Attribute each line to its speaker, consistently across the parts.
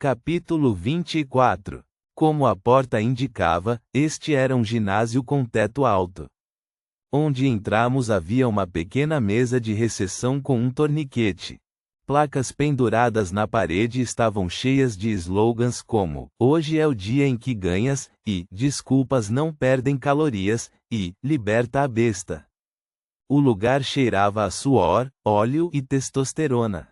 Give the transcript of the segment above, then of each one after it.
Speaker 1: Capítulo 24. Como a porta indicava, este era um ginásio com teto alto. Onde entramos havia uma pequena mesa de recepção com um torniquete. Placas penduradas na parede estavam cheias de slogans como "Hoje é o dia em que ganhas" e "Desculpas não perdem calorias" e "Liberta a besta". O lugar cheirava a suor, óleo e testosterona.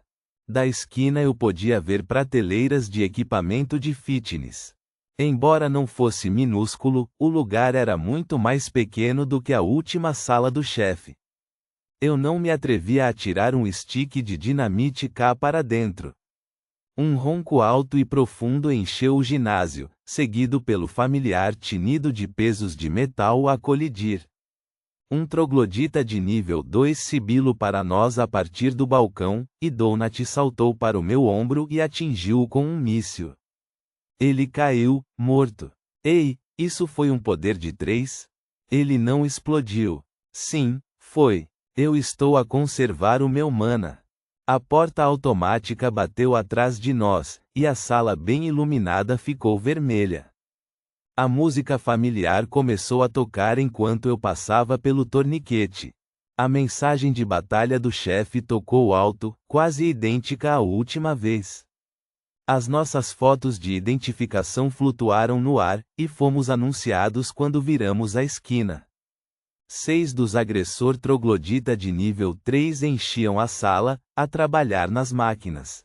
Speaker 1: Da esquina eu podia ver prateleiras de equipamento de fitness. Embora não fosse minúsculo, o lugar era muito mais pequeno do que a última sala do chefe. Eu não me atrevia a atirar um stick de dinamite cá para dentro. Um ronco alto e profundo encheu o ginásio, seguido pelo familiar tinido de pesos de metal a colidir. Um troglodita de nível 2 sibilou para nós a partir do balcão, e Donut saltou para o meu ombro e atingiu-o com um míssil. Ele caiu, morto. Ei, isso foi um poder de 3? Ele não explodiu. Sim, foi. Eu estou a conservar o meu mana. A porta automática bateu atrás de nós, e a sala bem iluminada ficou vermelha. A música familiar começou a tocar enquanto eu passava pelo torniquete. A mensagem de batalha do chefe tocou alto, quase idêntica à última vez. As nossas fotos de identificação flutuaram no ar, e fomos anunciados quando viramos a esquina. 6 dos agressor troglodita de nível 3 enchiam a sala, a trabalhar nas máquinas.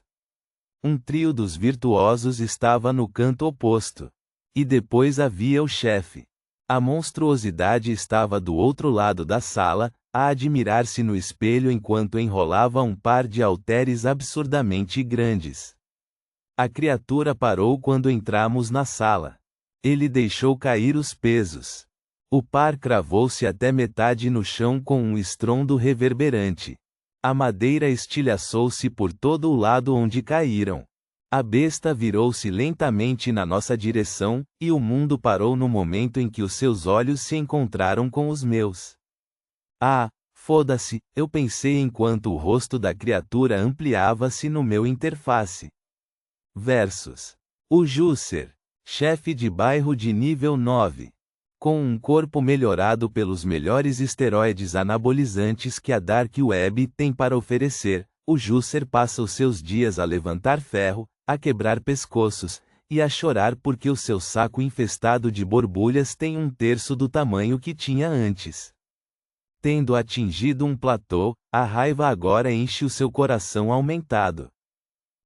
Speaker 1: Um trio dos virtuosos estava no canto oposto. E depois havia o chefe. A monstruosidade estava do outro lado da sala, a admirar-se no espelho enquanto enrolava um par de halteres absurdamente grandes. A criatura parou quando entramos na sala. Ele deixou cair os pesos. O par cravou-se até metade no chão com um estrondo reverberante. A madeira estilhaçou-se por todo o lado onde caíram. A besta virou-se lentamente na nossa direção, e o mundo parou no momento em que os seus olhos se encontraram com os meus. Ah, foda-se, eu pensei enquanto o rosto da criatura ampliava-se no meu interface. Versus. O Jusser, chefe de bairro de nível 9. Com um corpo melhorado pelos melhores esteroides anabolizantes que a Dark Web tem para oferecer, o Jusser passa os seus dias a levantar ferro, a quebrar pescoços, e a chorar porque o seu saco infestado de borbulhas tem 1/3 do tamanho que tinha antes. Tendo atingido um platô, a raiva agora enche o seu coração aumentado.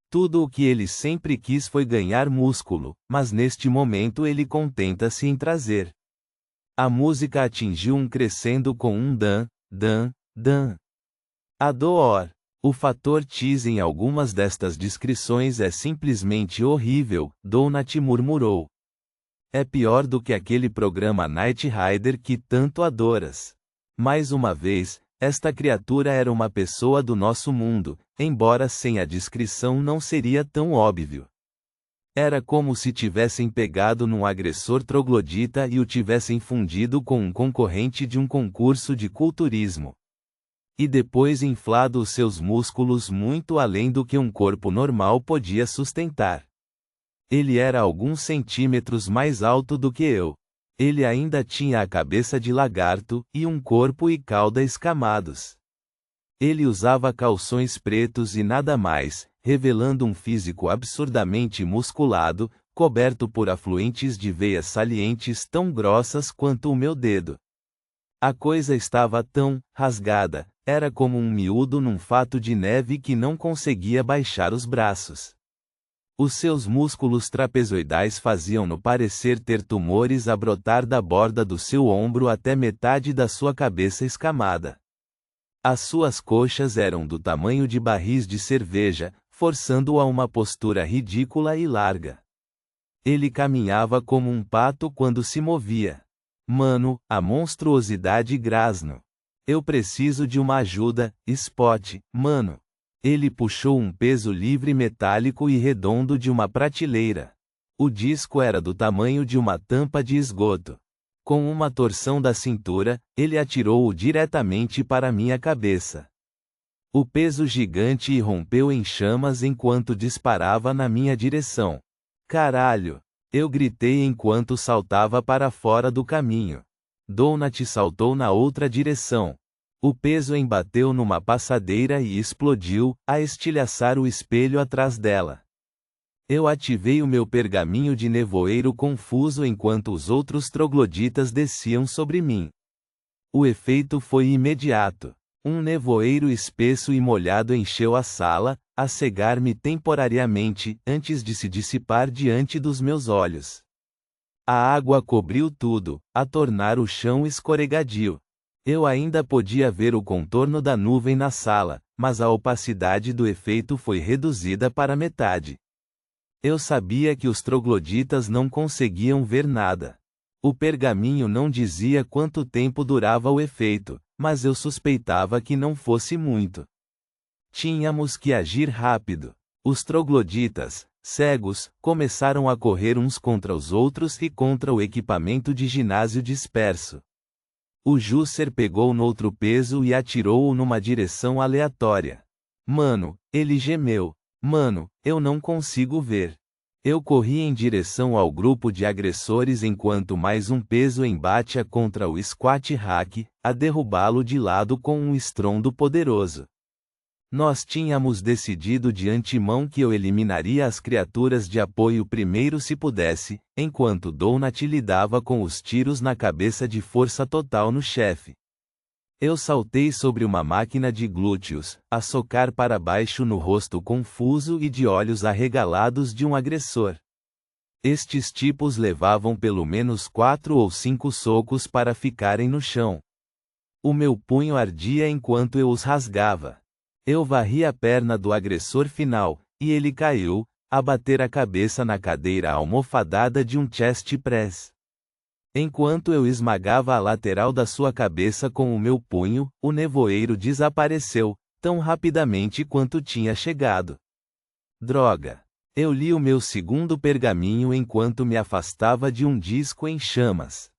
Speaker 1: Tudo o que ele sempre quis foi ganhar músculo, mas neste momento ele contenta-se em trazer. A música atingiu um crescendo com um dan, dan, dan. Ador. O fator X em algumas destas descrições é simplesmente horrível, Donut murmurou. É pior do que aquele programa Knight Rider que tanto adoras. Mais uma vez, esta criatura era uma pessoa do nosso mundo, embora sem a descrição não seria tão óbvio. Era como se tivessem pegado num agressor troglodita e o tivessem fundido com um concorrente de um concurso de culturismo. E depois inflado os seus músculos muito além do que um corpo normal podia sustentar. Ele era alguns centímetros mais alto do que eu. Ele ainda tinha a cabeça de lagarto, e um corpo e cauda escamados. Ele usava calções pretos e nada mais, revelando um físico absurdamente musculado, coberto por afluentes de veias salientes tão grossas quanto o meu dedo. A coisa estava tão rasgada, era como um miúdo num fato de neve que não conseguia baixar os braços. Os seus músculos trapezoidais faziam-no parecer ter tumores a brotar da borda do seu ombro até metade da sua cabeça escamada. As suas coxas eram do tamanho de barris de cerveja, forçando-o a uma postura ridícula e larga. Ele caminhava como um pato quando se movia. Mano, a monstruosidade grasno. Eu preciso de uma ajuda, Spot, mano. Ele puxou um peso livre metálico e redondo de uma prateleira. O disco era do tamanho de uma tampa de esgoto. Com uma torção da cintura, ele atirou-o diretamente para minha cabeça. O peso gigante irrompeu em chamas enquanto disparava na minha direção. Caralho! Eu gritei enquanto saltava para fora do caminho. Donut saltou na outra direção. O peso embateu numa passadeira e explodiu, a estilhaçar o espelho atrás dela. Eu ativei o meu pergaminho de nevoeiro confuso enquanto os outros trogloditas desciam sobre mim. O efeito foi imediato. Um nevoeiro espesso e molhado encheu a sala, a cegar-me temporariamente, antes de se dissipar diante dos meus olhos. A água cobriu tudo, a tornar o chão escorregadio. Eu ainda podia ver o contorno da nuvem na sala, mas a opacidade do efeito foi reduzida para metade. Eu sabia que os trogloditas não conseguiam ver nada. O pergaminho não dizia quanto tempo durava o efeito, mas eu suspeitava que não fosse muito. Tínhamos que agir rápido. Os trogloditas, cegos, começaram a correr uns contra os outros e contra o equipamento de ginásio disperso. O Jusser pegou noutro peso e atirou-o numa direção aleatória. Mano, ele gemeu. Mano, eu não consigo ver. Eu corri em direção ao grupo de agressores enquanto mais um peso embatia contra o squat hack, a derrubá-lo de lado com um estrondo poderoso. Nós tínhamos decidido de antemão que eu eliminaria as criaturas de apoio primeiro se pudesse, enquanto Donut lidava com os tiros na cabeça de força total no chefe. Eu saltei sobre uma máquina de glúteos, a socar para baixo no rosto confuso e de olhos arregalados de um agressor. Estes tipos levavam pelo menos 4 ou 5 socos para ficarem no chão. O meu punho ardia enquanto eu os rasgava. Eu varri a perna do agressor final, e ele caiu, a bater a cabeça na cadeira almofadada de um chest press. Enquanto eu esmagava a lateral da sua cabeça com o meu punho, o nevoeiro desapareceu, tão rapidamente quanto tinha chegado. Droga! Eu li o meu segundo pergaminho enquanto me afastava de um disco em chamas.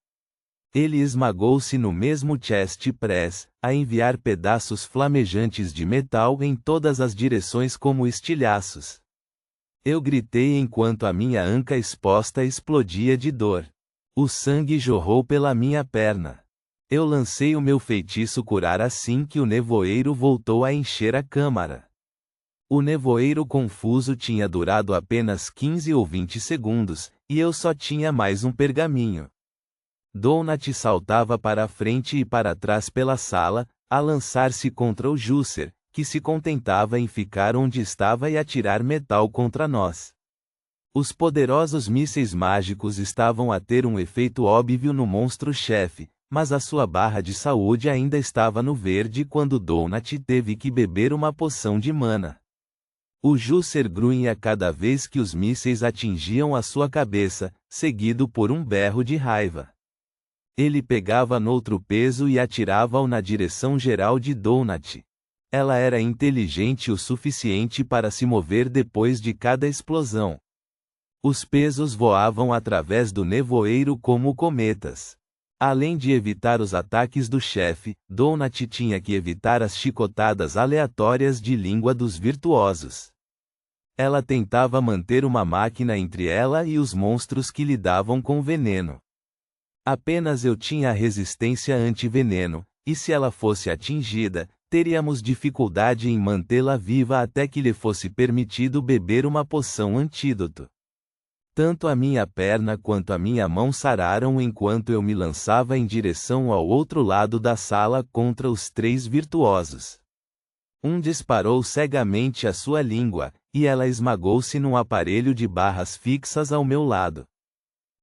Speaker 1: Ele esmagou-se no mesmo chest press, a enviar pedaços flamejantes de metal em todas as direções como estilhaços. Eu gritei enquanto a minha anca exposta explodia de dor. O sangue jorrou pela minha perna. Eu lancei o meu feitiço curar assim que o nevoeiro voltou a encher a câmara. O nevoeiro confuso tinha durado apenas 15 ou 20 segundos, e eu só tinha mais um pergaminho. Donut saltava para a frente e para trás pela sala, a lançar-se contra o Jusser, que se contentava em ficar onde estava e atirar metal contra nós. Os poderosos mísseis mágicos estavam a ter um efeito óbvio no monstro-chefe, mas a sua barra de saúde ainda estava no verde quando Donut teve que beber uma poção de mana. O Jusser grunhia cada vez que os mísseis atingiam a sua cabeça, seguido por um berro de raiva. Ele pegava noutro peso e atirava-o na direção geral de Donut. Ela era inteligente o suficiente para se mover depois de cada explosão. Os pesos voavam através do nevoeiro como cometas. Além de evitar os ataques do chefe, Donut tinha que evitar as chicotadas aleatórias de língua dos virtuosos. Ela tentava manter uma máquina entre ela e os monstros que lidavam com veneno. Apenas eu tinha a resistência anti-veneno, e se ela fosse atingida, teríamos dificuldade em mantê-la viva até que lhe fosse permitido beber uma poção antídoto. Tanto a minha perna quanto a minha mão sararam enquanto eu me lançava em direção ao outro lado da sala contra os 3 virtuosos. Um disparou cegamente a sua língua, e ela esmagou-se num aparelho de barras fixas ao meu lado.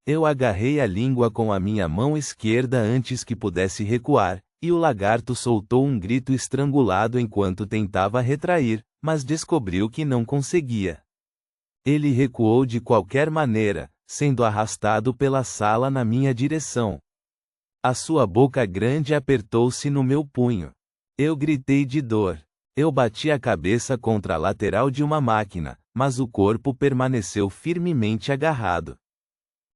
Speaker 1: Eu agarrei a língua com a minha mão esquerda antes que pudesse recuar, e o lagarto soltou um grito estrangulado enquanto tentava retrair, mas descobriu que não conseguia. Ele recuou de qualquer maneira, sendo arrastado pela sala na minha direção. A sua boca grande apertou-se no meu punho. Eu gritei de dor. Eu bati a cabeça contra a lateral de uma máquina, mas o corpo permaneceu firmemente agarrado.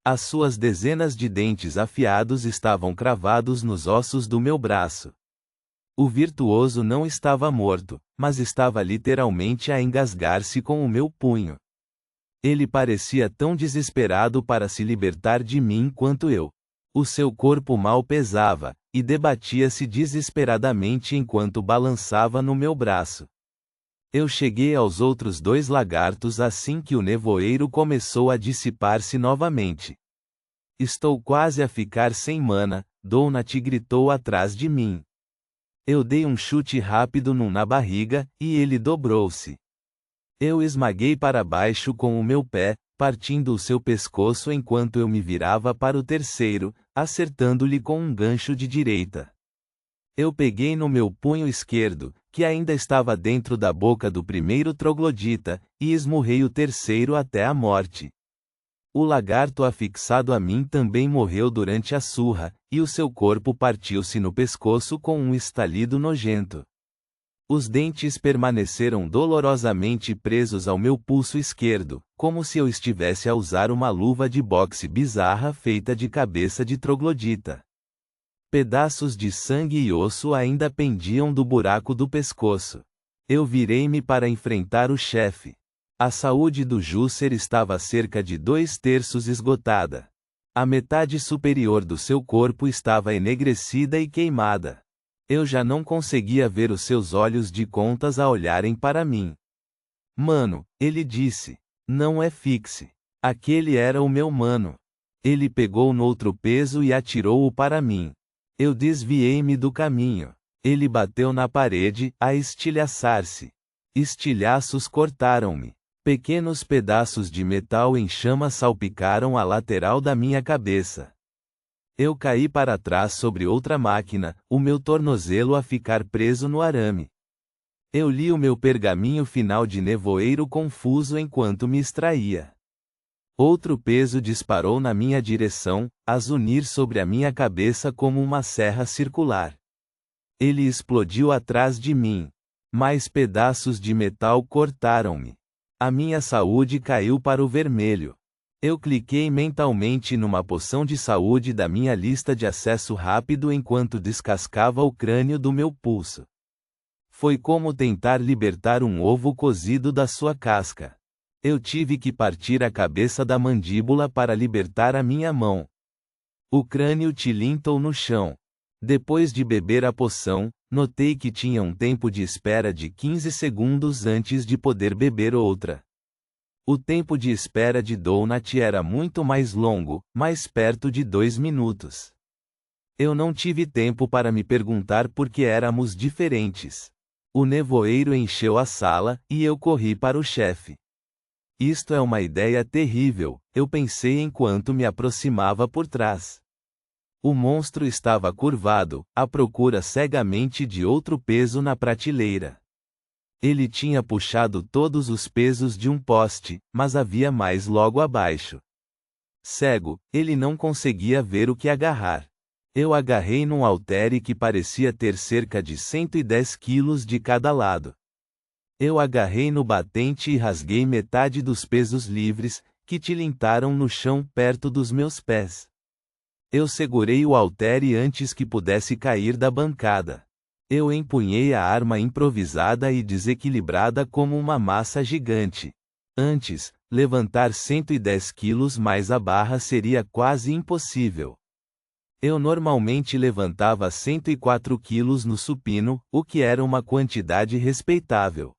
Speaker 1: As suas dezenas de dentes afiados estavam cravados nos ossos do meu braço. O virtuoso não estava morto, mas estava literalmente a engasgar-se com o meu punho. Ele parecia tão desesperado para se libertar de mim quanto eu. O seu corpo mal pesava, e debatia-se desesperadamente enquanto balançava no meu braço. Eu cheguei aos outros 2 lagartos assim que o nevoeiro começou a dissipar-se novamente. Estou quase a ficar sem mana, Donut gritou atrás de mim. Eu dei um chute rápido na barriga, e ele dobrou-se. Eu esmaguei para baixo com o meu pé, partindo o seu pescoço enquanto eu me virava para o terceiro, acertando-lhe com um gancho de direita. Eu peguei no meu punho esquerdo, que ainda estava dentro da boca do primeiro troglodita, e esmurrei o terceiro até a morte. O lagarto afixado a mim também morreu durante a surra, e o seu corpo partiu-se no pescoço com um estalido nojento. Os dentes permaneceram dolorosamente presos ao meu pulso esquerdo, como se eu estivesse a usar uma luva de boxe bizarra feita de cabeça de troglodita. Pedaços de sangue e osso ainda pendiam do buraco do pescoço. Eu virei-me para enfrentar o chefe. A saúde do Jusser estava cerca de 2/3 esgotada. A metade superior do seu corpo estava enegrecida e queimada. Eu já não conseguia ver os seus olhos de contas a olharem para mim. Mano, ele disse. Não é fixe. Aquele era o meu mano. Ele pegou no outro peso e atirou-o para mim. Eu desviei-me do caminho. Ele bateu na parede, a estilhaçar-se. Estilhaços cortaram-me. Pequenos pedaços de metal em chamas salpicaram a lateral da minha cabeça. Eu caí para trás sobre outra máquina, o meu tornozelo a ficar preso no arame. Eu li o meu pergaminho final de nevoeiro confuso enquanto me extraía. Outro peso disparou na minha direção, a zunir sobre a minha cabeça como uma serra circular. Ele explodiu atrás de mim. Mais pedaços de metal cortaram-me. A minha saúde caiu para o vermelho. Eu cliquei mentalmente numa poção de saúde da minha lista de acesso rápido enquanto descascava o crânio do meu pulso. Foi como tentar libertar um ovo cozido da sua casca. Eu tive que partir a cabeça da mandíbula para libertar a minha mão. O crânio tilintou no chão. Depois de beber a poção, notei que tinha um tempo de espera de 15 segundos antes de poder beber outra. O tempo de espera de Donut era muito mais longo, mais perto de 2 minutos. Eu não tive tempo para me perguntar por que éramos diferentes. O nevoeiro encheu a sala, e eu corri para o chefe. Isto é uma ideia terrível, eu pensei enquanto me aproximava por trás. O monstro estava curvado, à procura cegamente de outro peso na prateleira. Ele tinha puxado todos os pesos de um poste, mas havia mais logo abaixo. Cego, ele não conseguia ver o que agarrar. Eu agarrei num haltere que parecia ter cerca de 110 quilos de cada lado. Eu agarrei no batente e rasguei metade dos pesos livres, que tilintaram no chão perto dos meus pés. Eu segurei o haltere antes que pudesse cair da bancada. Eu empunhei a arma improvisada e desequilibrada como uma massa gigante. Antes, levantar 110 quilos mais a barra seria quase impossível. Eu normalmente levantava 104 quilos no supino, o que era uma quantidade respeitável.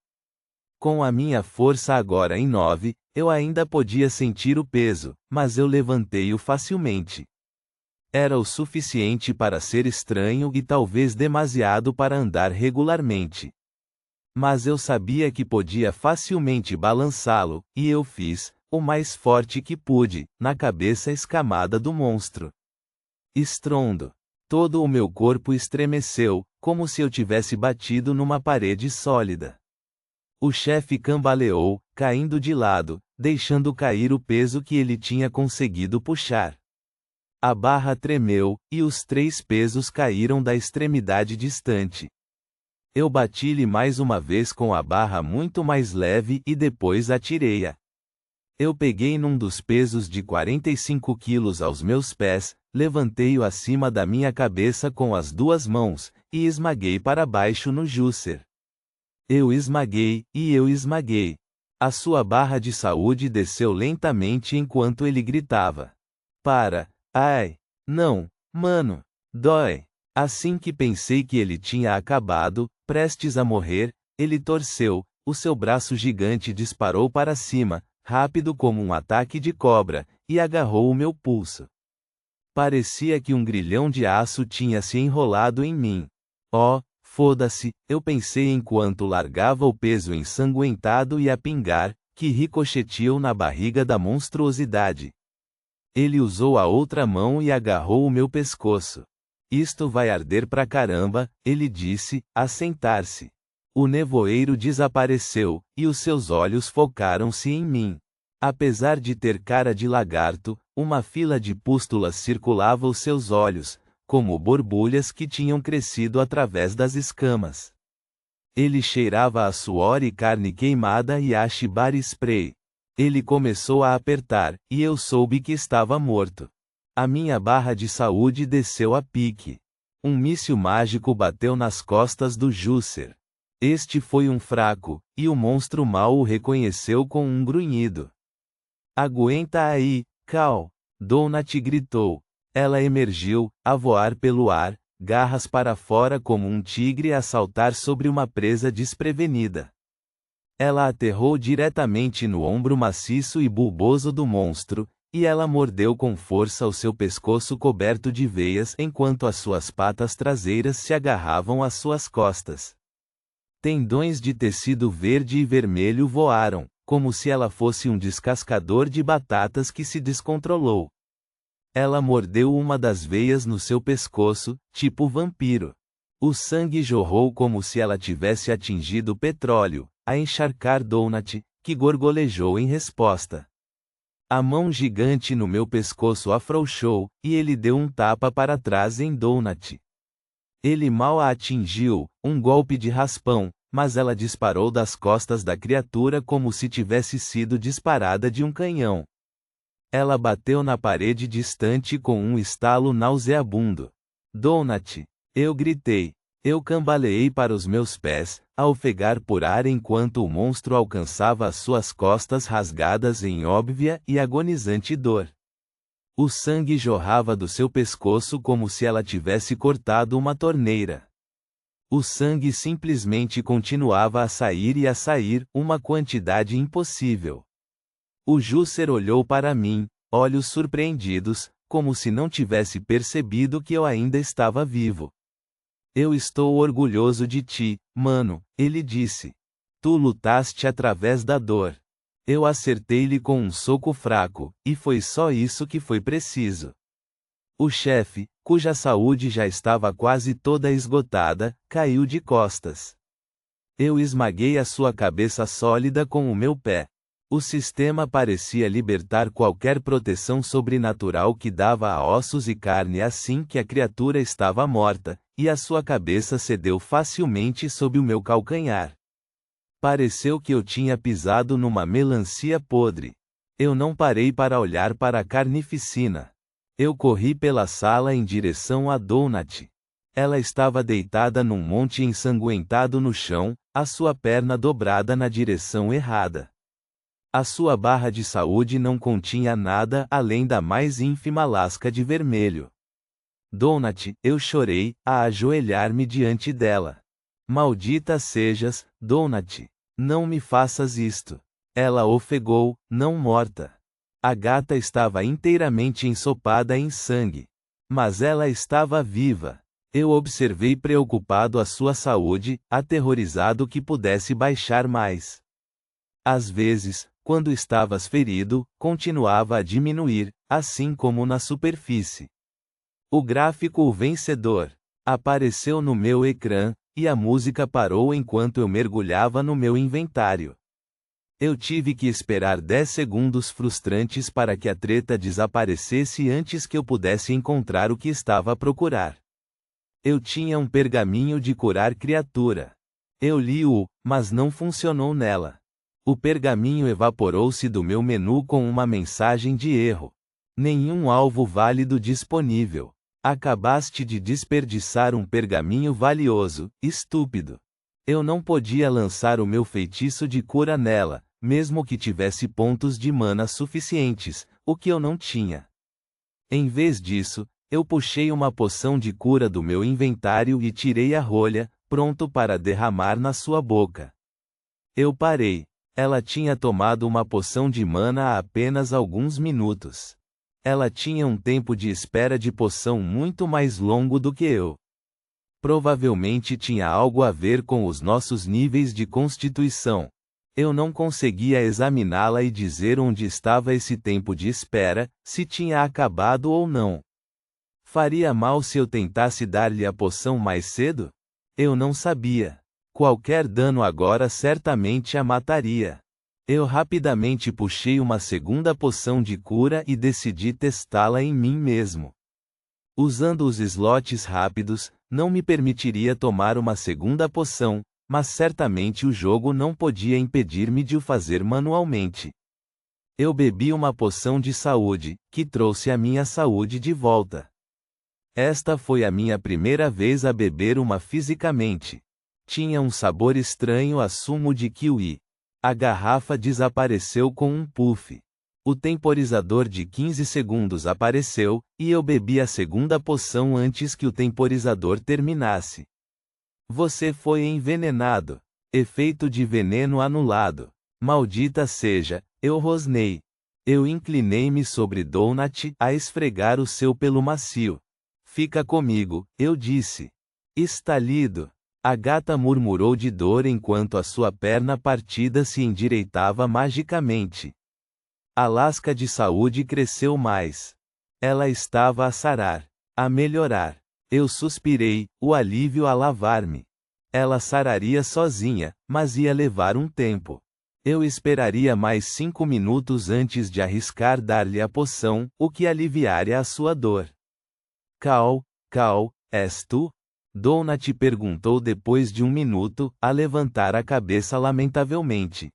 Speaker 1: Com a minha força agora em 9, eu ainda podia sentir o peso, mas eu levantei-o facilmente. Era o suficiente para ser estranho e talvez demasiado para andar regularmente. Mas eu sabia que podia facilmente balançá-lo, e eu fiz, o mais forte que pude, na cabeça escamada do monstro. Estrondo. Todo o meu corpo estremeceu, como se eu tivesse batido numa parede sólida. O chefe cambaleou, caindo de lado, deixando cair o peso que ele tinha conseguido puxar. A barra tremeu, e os 3 pesos caíram da extremidade distante. Eu bati-lhe mais uma vez com a barra muito mais leve e depois atirei-a. Eu peguei num dos pesos de 45 quilos aos meus pés, levantei-o acima da minha cabeça com as 2 mãos, e esmaguei para baixo no Jusser. Eu esmaguei, e eu esmaguei. A sua barra de saúde desceu lentamente enquanto ele gritava. Para! Ai! Não! Mano! Dói! Assim que pensei que ele tinha acabado, prestes a morrer, ele torceu, o seu braço gigante disparou para cima, rápido como um ataque de cobra, e agarrou o meu pulso. Parecia que um grilhão de aço tinha se enrolado em mim. Oh, foda-se, eu pensei enquanto largava o peso ensanguentado e a pingar, que ricocheteou na barriga da monstruosidade. Ele usou a outra mão e agarrou o meu pescoço. Isto vai arder pra caramba, ele disse, a sentar-se. O nevoeiro desapareceu, e os seus olhos focaram-se em mim. Apesar de ter cara de lagarto, uma fila de pústulas circulava os seus olhos, como borbulhas que tinham crescido através das escamas. Ele cheirava a suor e carne queimada e a shibari spray. Ele começou a apertar, e eu soube que estava morto. A minha barra de saúde desceu a pique. Um míssil mágico bateu nas costas do Jusser. Este foi um fraco, e o monstro mau o reconheceu com um grunhido. Aguenta aí, Cal! Donut gritou. Ela emergiu, a voar pelo ar, garras para fora como um tigre a saltar sobre uma presa desprevenida. Ela aterrou diretamente no ombro maciço e bulboso do monstro, e ela mordeu com força o seu pescoço coberto de veias enquanto as suas patas traseiras se agarravam às suas costas. Tendões de tecido verde e vermelho voaram, como se ela fosse um descascador de batatas que se descontrolou. Ela mordeu uma das veias no seu pescoço, tipo vampiro. O sangue jorrou como se ela tivesse atingido petróleo, a encharcar Donut, que gorgolejou em resposta. A mão gigante no meu pescoço afrouxou, e ele deu um tapa para trás em Donut. Ele mal a atingiu, um golpe de raspão, mas ela disparou das costas da criatura como se tivesse sido disparada de um canhão. Ela bateu na parede distante com um estalo nauseabundo. Donut! Eu gritei. Eu cambaleei para os meus pés, a ofegar por ar enquanto o monstro alcançava as suas costas rasgadas em óbvia e agonizante dor. O sangue jorrava do seu pescoço como se ela tivesse cortado uma torneira. O sangue simplesmente continuava a sair, uma quantidade impossível. O Jusser olhou para mim, olhos surpreendidos, como se não tivesse percebido que eu ainda estava vivo. Eu estou orgulhoso de ti, mano, ele disse. Tu lutaste através da dor. Eu acertei-lhe com um soco fraco, e foi só isso que foi preciso. O chefe, cuja saúde já estava quase toda esgotada, caiu de costas. Eu esmaguei a sua cabeça sólida com o meu pé. O sistema parecia libertar qualquer proteção sobrenatural que dava a ossos e carne assim que a criatura estava morta, e a sua cabeça cedeu facilmente sob o meu calcanhar. Pareceu que eu tinha pisado numa melancia podre. Eu não parei para olhar para a carnificina. Eu corri pela sala em direção a Donut. Ela estava deitada num monte ensanguentado no chão, a sua perna dobrada na direção errada. A sua barra de saúde não continha nada além da mais ínfima lasca de vermelho. Donut, eu chorei, a ajoelhar-me diante dela. Maldita sejas, Donut. Não me faças isto. Ela ofegou, não morta. A gata estava inteiramente ensopada em sangue. Mas ela estava viva. Eu observei preocupado a sua saúde, aterrorizado que pudesse baixar mais. Às vezes, quando estavas ferido, continuava a diminuir, assim como na superfície. O gráfico vencedor apareceu no meu ecrã, e a música parou enquanto eu mergulhava no meu inventário. Eu tive que esperar 10 segundos frustrantes para que a treta desaparecesse antes que eu pudesse encontrar o que estava a procurar. Eu tinha um pergaminho de curar criatura. Eu li-o, mas não funcionou nela. O pergaminho evaporou-se do meu menu com uma mensagem de erro. Nenhum alvo válido disponível. Acabaste de desperdiçar um pergaminho valioso, estúpido. Eu não podia lançar o meu feitiço de cura nela, mesmo que tivesse pontos de mana suficientes, o que eu não tinha. Em vez disso, eu puxei uma poção de cura do meu inventário e tirei a rolha, pronto para derramar na sua boca. Eu parei. Ela tinha tomado uma poção de mana há apenas alguns minutos. Ela tinha um tempo de espera de poção muito mais longo do que eu. Provavelmente tinha algo a ver com os nossos níveis de constituição. Eu não conseguia examiná-la e dizer onde estava esse tempo de espera, se tinha acabado ou não. Faria mal se eu tentasse dar-lhe a poção mais cedo? Eu não sabia. Qualquer dano agora certamente a mataria. Eu rapidamente puxei uma segunda poção de cura e decidi testá-la em mim mesmo. Usando os slots rápidos, não me permitiria tomar uma segunda poção, mas certamente o jogo não podia impedir-me de o fazer manualmente. Eu bebi uma poção de saúde, que trouxe a minha saúde de volta. Esta foi a minha primeira vez a beber uma fisicamente. Tinha um sabor estranho a sumo de kiwi. A garrafa desapareceu com um puff. O temporizador de 15 segundos apareceu, e eu bebi a segunda poção antes que o temporizador terminasse. Você foi envenenado. Efeito de veneno anulado. Maldita seja, eu rosnei. Eu inclinei-me sobre Donut a esfregar o seu pelo macio. Fica comigo, eu disse. Estalido. A gata murmurou de dor enquanto a sua perna partida se endireitava magicamente. A lasca de saúde cresceu mais. Ela estava a sarar, a melhorar. Eu suspirei, o alívio a lavar-me. Ela sararia sozinha, mas ia levar um tempo. Eu esperaria mais 5 minutos antes de arriscar dar-lhe a poção, o que aliviaria a sua dor. Cal, és tu? Donut perguntou depois de um minuto, a levantar a cabeça lamentavelmente.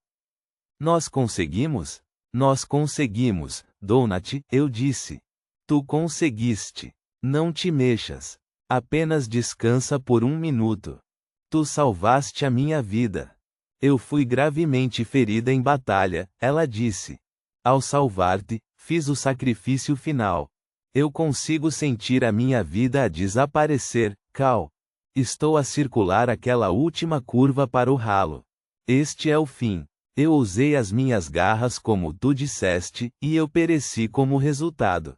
Speaker 1: Nós conseguimos? Nós conseguimos, Donut, eu disse. Tu conseguiste. Não te mexas. Apenas descansa por um minuto. Tu salvaste a minha vida. Eu fui gravemente ferida em batalha, ela disse. Ao salvar-te, fiz o sacrifício final. Eu consigo sentir a minha vida a desaparecer, Cal. Estou a circular aquela última curva para o ralo. Este é o fim. Eu usei as minhas garras como tu disseste, e eu pereci como resultado.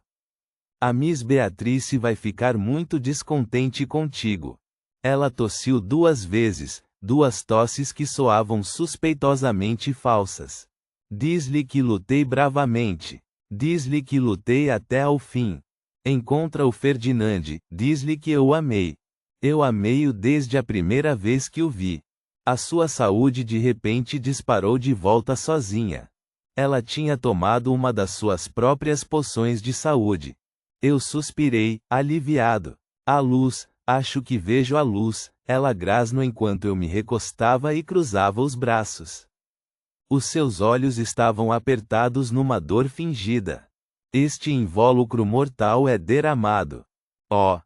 Speaker 1: A Miss Beatrice vai ficar muito descontente contigo. Ela tossiu 2 vezes, 2 tosses que soavam suspeitosamente falsas. Diz-lhe que lutei bravamente. Diz-lhe que lutei até ao fim. Encontra o Ferdinand, diz-lhe que eu o amei. Eu amei-o desde a primeira vez que o vi. A sua saúde de repente disparou de volta sozinha. Ela tinha tomado uma das suas próprias poções de saúde. Eu suspirei, aliviado. A luz, acho que vejo a luz, ela grasnou enquanto eu me recostava e cruzava os braços. Os seus olhos estavam apertados numa dor fingida. Este invólucro mortal é derramado. Oh,